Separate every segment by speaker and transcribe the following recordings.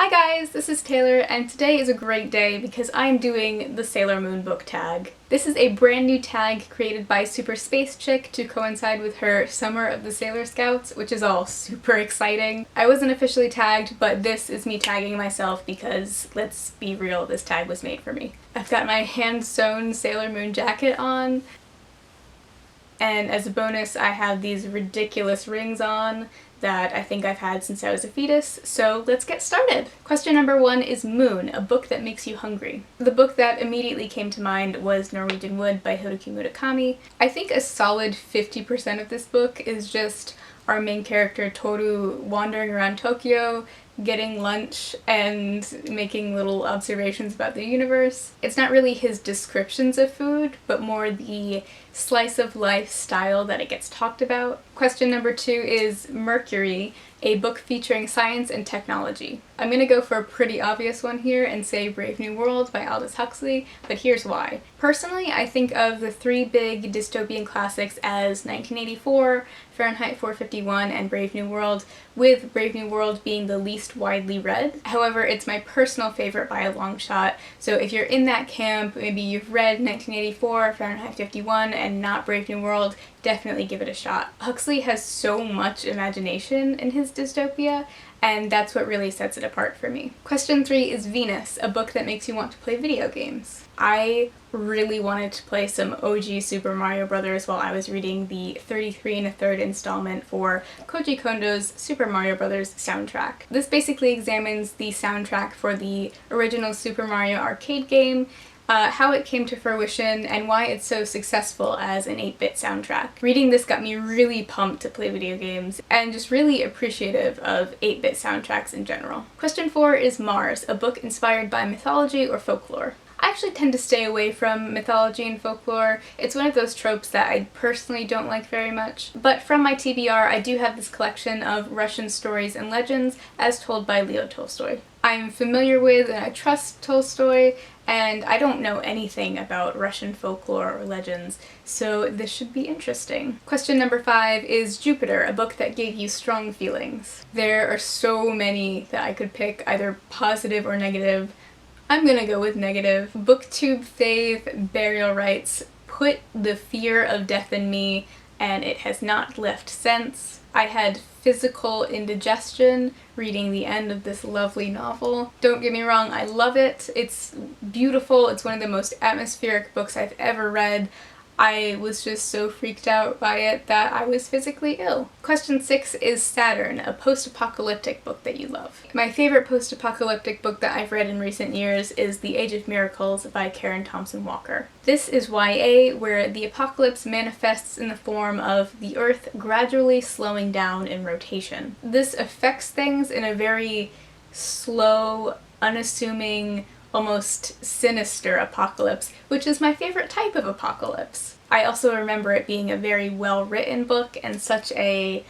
Speaker 1: Hi guys, this is Taylor, and today is a great day because I'm doing the Sailor Moon book tag. This is a brand new tag created by Super Space Chick to coincide with her Summer of the Sailor Scouts, which is all super exciting. I wasn't officially tagged, but this is me tagging myself because, let's be real, this tag was made for me. I've got my hand-sewn Sailor Moon jacket on, and as a bonus I have these ridiculous rings on that I think I've had since I was a fetus, so let's get started! Question number 1 is Moon, a book that makes you hungry. The book that immediately came to mind was Norwegian Wood by Haruki Murakami. I think a solid 50% of this book is just our main character Toru wandering around Tokyo, getting lunch, and making little observations about the universe. It's not really his descriptions of food, but more the slice of life style that it gets talked about. Question number 2 is Mercury, a book featuring science and technology. I'm gonna go for a pretty obvious one here and say Brave New World by Aldous Huxley, but here's why. Personally, I think of the three big dystopian classics as 1984, Fahrenheit 451, and Brave New World, with Brave New World being the least widely read. However, it's my personal favorite by a long shot, so if you're in that camp, maybe you've read 1984, Fahrenheit 51, and not Brave New World, definitely give it a shot. Huxley has so much imagination in his dystopia, and that's what really sets it apart for me. Question 3 is Venus, a book that makes you want to play video games. I really wanted to play some OG Super Mario Bros. While I was reading the 33 1/3 installment for Koji Kondo's Super Mario Bros. Soundtrack. This basically examines the soundtrack for the original Super Mario arcade game, how it came to fruition, and why it's so successful as an 8-bit soundtrack. Reading this got me really pumped to play video games, and just really appreciative of 8-bit soundtracks in general. Question 4 is Mars, a book inspired by mythology or folklore. I actually tend to stay away from mythology and folklore. It's one of those tropes that I personally don't like very much. But from my TBR, I do have this collection of Russian stories and legends as told by Leo Tolstoy. I'm familiar with and I trust Tolstoy, and I don't know anything about Russian folklore or legends, so this should be interesting. Question number 5 is Jupiter, a book that gave you strong feelings. There are so many that I could pick, either positive or negative. I'm gonna go with negative. Booktube fave Burial Rites put the fear of death in me, and it has not left since. I had physical indigestion reading the end of this lovely novel. Don't get me wrong, I love it. It's beautiful. It's one of the most atmospheric books I've ever read. I was just so freaked out by it that I was physically ill. Question 6 is Saturn, a post-apocalyptic book that you love. My favorite post-apocalyptic book that I've read in recent years is The Age of Miracles by Karen Thompson Walker. This is YA, where the apocalypse manifests in the form of the Earth gradually slowing down in rotation. This affects things in a very slow, unassuming, almost sinister apocalypse, which is my favorite type of apocalypse. I also remember it being a very well-written book and such a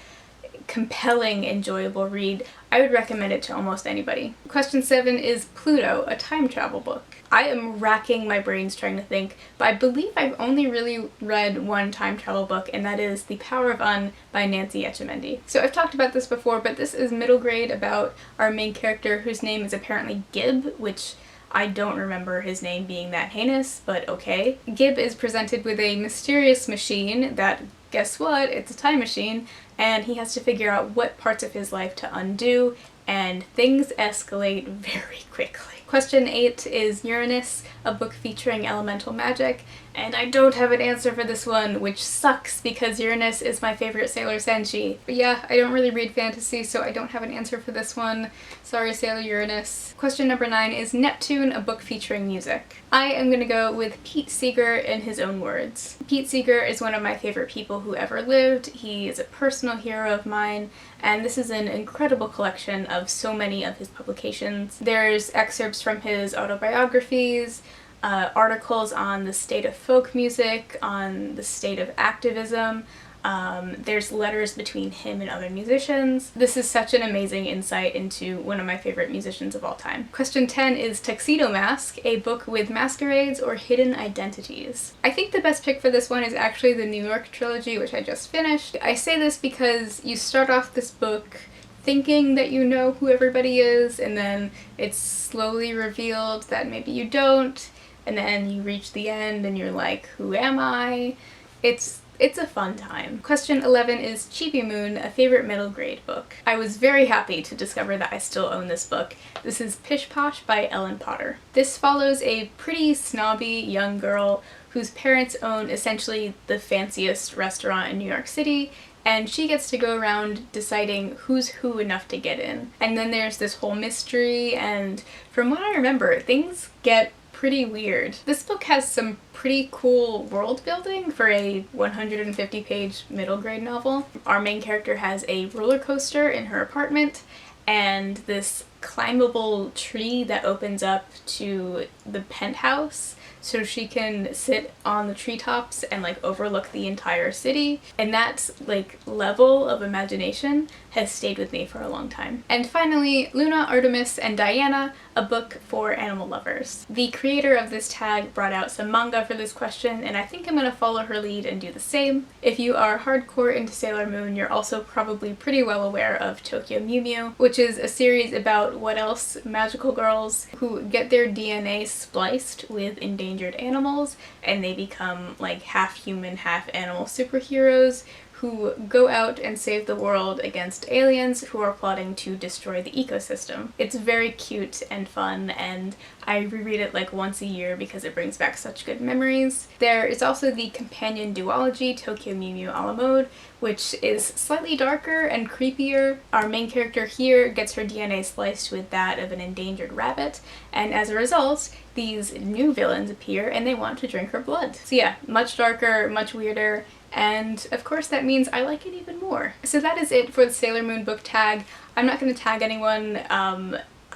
Speaker 1: compelling, enjoyable read. I would recommend it to almost anybody. Question 7 is Pluto, a time travel book. I am racking my brains trying to think, but I believe I've only really read one time travel book, and that is The Power of Un by Nancy Etchemendy. So I've talked about this before, but this is middle grade about our main character whose name is apparently Gib, which I don't remember his name being that heinous, but okay. Gib is presented with a mysterious machine that, guess what, it's a time machine, and he has to figure out what parts of his life to undo, and things escalate very quickly. Question 8 is Uranus, a book featuring elemental magic, and I don't have an answer for this one, which sucks because Uranus is my favorite Sailor Senshi. But yeah, I don't really read fantasy, so I don't have an answer for this one. Sorry, Sailor Uranus. Question number 9 is Neptune, a book featuring music. I am gonna go with Pete Seeger in his own words. Pete Seeger is one of my favorite people who ever lived. He is a personal hero of mine, and this is an incredible collection of so many of his publications. There's excerpts from his autobiographies, articles on the state of folk music, on the state of activism. There's letters between him and other musicians. This is such an amazing insight into one of my favorite musicians of all time. Question 10 is Tuxedo Mask, a book with masquerades or hidden identities. I think the best pick for this one is actually the New York trilogy, which I just finished. I say this because you start off this book thinking that you know who everybody is, and then it's slowly revealed that maybe you don't, and then you reach the end and you're like, who am I? It's a fun time. Question 11 is Chibi Moon, a favorite middle grade book. I was very happy to discover that I still own this book. This is Pish Posh by Ellen Potter. This follows a pretty snobby young girl whose parents own essentially the fanciest restaurant in New York City, and she gets to go around deciding who's who enough to get in. And then there's this whole mystery, and from what I remember, things get pretty weird. This book has some pretty cool world building for a 150-page middle grade novel. Our main character has a roller coaster in her apartment and this climbable tree that opens up to the penthouse so she can sit on the treetops and like overlook the entire city. And that like level of imagination has stayed with me for a long time. And finally, Luna, Artemis, and Diana, a book for animal lovers. The creator of this tag brought out some manga for this question, and I think I'm gonna follow her lead and do the same. If you are hardcore into Sailor Moon, you're also probably pretty well aware of Tokyo Mew Mew, which is a series about what else magical girls who get their DNA spliced with endangered animals, and they become like half human, half animal superheroes who go out and save the world against aliens who are plotting to destroy the ecosystem. It's very cute and fun, and I reread it like once a year because it brings back such good memories. There is also the companion duology, Tokyo Mew Mew a la mode, which is slightly darker and creepier. Our main character here gets her DNA spliced with that of an endangered rabbit, and as a result, these new villains appear and they want to drink her blood. So yeah, much darker, much weirder, and of course that means I like it even more. So that is it for the Sailor Moon book tag. I'm not going to tag anyone.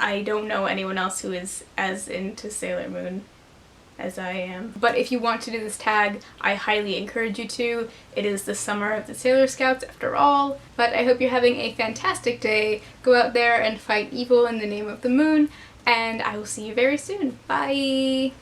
Speaker 1: I don't know anyone else who is as into Sailor Moon as I am. But if you want to do this tag, I highly encourage you to. It is the summer of the Sailor Scouts after all. But I hope you're having a fantastic day. Go out there and fight evil in the name of the moon, and I will see you very soon. Bye!